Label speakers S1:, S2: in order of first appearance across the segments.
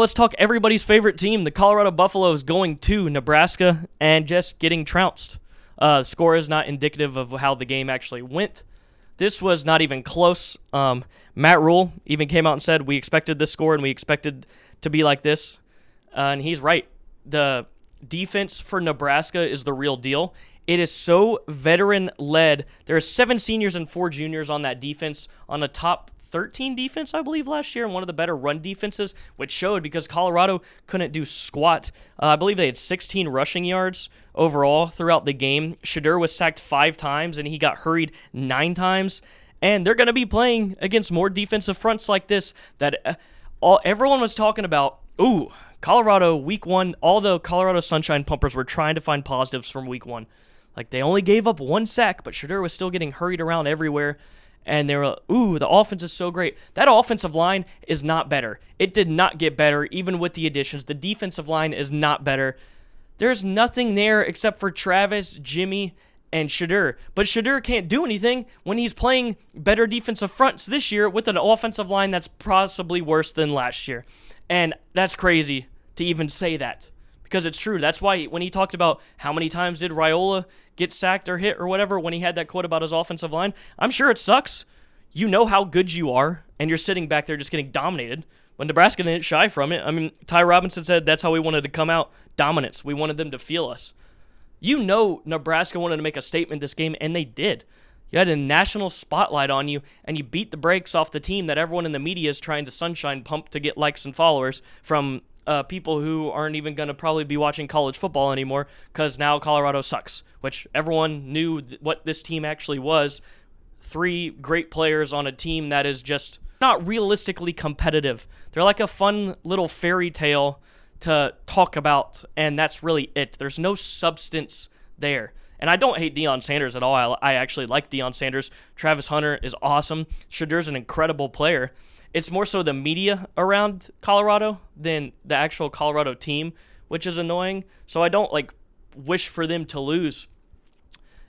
S1: let's talk everybody's favorite team. The Colorado Buffaloes going to Nebraska and just getting trounced. The score is not indicative of how the game actually went. This was not even close. Matt Rule even came out and said, we expected this score and we expected to be like this. And he's right. The defense for Nebraska is the real deal. It is so veteran-led. There are 7 seniors and 4 juniors on that defense, on a top 13 defense, I believe, last year, and one of the better run defenses, which showed because Colorado couldn't do squat. I believe they had 16 rushing yards overall throughout the game. Shadur was sacked 5 times, and he got hurried 9 times. And they're going to be playing against more defensive fronts like this that everyone was talking about. Ooh, Colorado week 1, all the Colorado Sunshine Pumpers were trying to find positives from week 1. Like, they only gave up 1 sack, but Shadur was still getting hurried around everywhere. And they were, the offense is so great. That offensive line is not better. It did not get better, even with the additions. The defensive line is not better. There's nothing there except for Travis, Jimmy, and Shadur. But Shadur can't do anything when he's playing better defensive fronts this year with an offensive line that's possibly worse than last year. And that's crazy to even say that, because it's true. That's why when he talked about how many times did Raiola get sacked or hit or whatever, when he had that quote about his offensive line, I'm sure it sucks. You know how good you are, and you're sitting back there just getting dominated. When Nebraska didn't shy from it, I mean, Ty Robinson said that's how we wanted to come out, dominance. We wanted them to feel us. You know Nebraska wanted to make a statement this game, and they did. You had a national spotlight on you, and you beat the brakes off the team that everyone in the media is trying to sunshine pump to get likes and followers from people who aren't even going to probably be watching college football anymore because now Colorado sucks, which everyone knew what this team actually was. 3 great players on a team that is just not realistically competitive. They're like a fun little fairy tale to talk about, and that's really it. There's no substance there. And I don't hate Deion Sanders at all. I actually like Deion Sanders. Travis Hunter is awesome. Shadur's an incredible player. It's more so the media around Colorado than the actual Colorado team, which is annoying. So I don't wish for them to lose.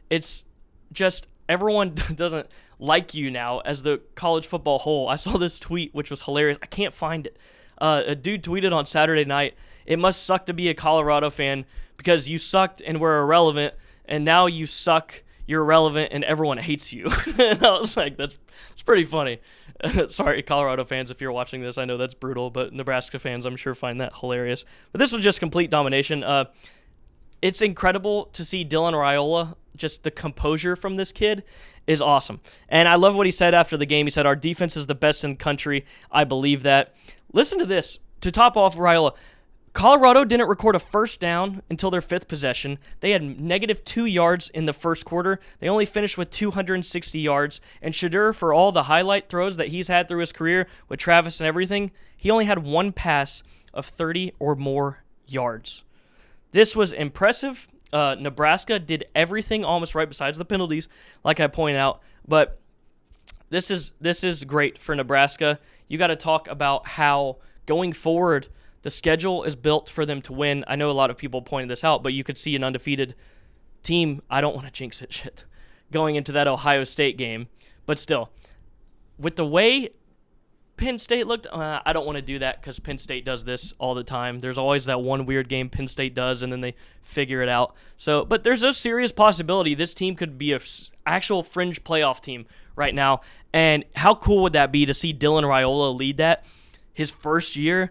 S1: It's just everyone doesn't like you now as the college football whole. I saw this tweet, which was hilarious. I can't find it. A dude tweeted on Saturday night, "It must suck to be a Colorado fan because you sucked and were irrelevant, and now you suck, you're irrelevant, and everyone hates you." And I was like, that's pretty funny. Sorry, Colorado fans, if you're watching this. I know that's brutal, but Nebraska fans, I'm sure, find that hilarious. But this was just complete domination. It's incredible to see Dylan Raiola. Just the composure from this kid is awesome. And I love what he said after the game. He said, "Our defense is the best in the country. I believe that." Listen to this. To top off Raiola, Colorado didn't record a first down until their 5th possession. They had -2 yards in the first quarter. They only finished with 260 yards. And Shadur, for all the highlight throws that he's had through his career with Travis and everything, he only had 1 pass of 30 or more yards. This was impressive. Nebraska did everything almost right besides the penalties, like I pointed out. But this is great for Nebraska. You got to talk about how going forward the schedule is built for them to win. I know a lot of people pointed this out, but you could see an undefeated team. I don't want to jinx it, shit, going into that Ohio State game. But still, with the way Penn State looked, I don't want to do that because Penn State does this all the time. There's always that one weird game Penn State does, and then they figure it out. So, but there's a serious possibility this team could be an actual fringe playoff team right now. And how cool would that be to see Dylan Raiola lead that? His first year,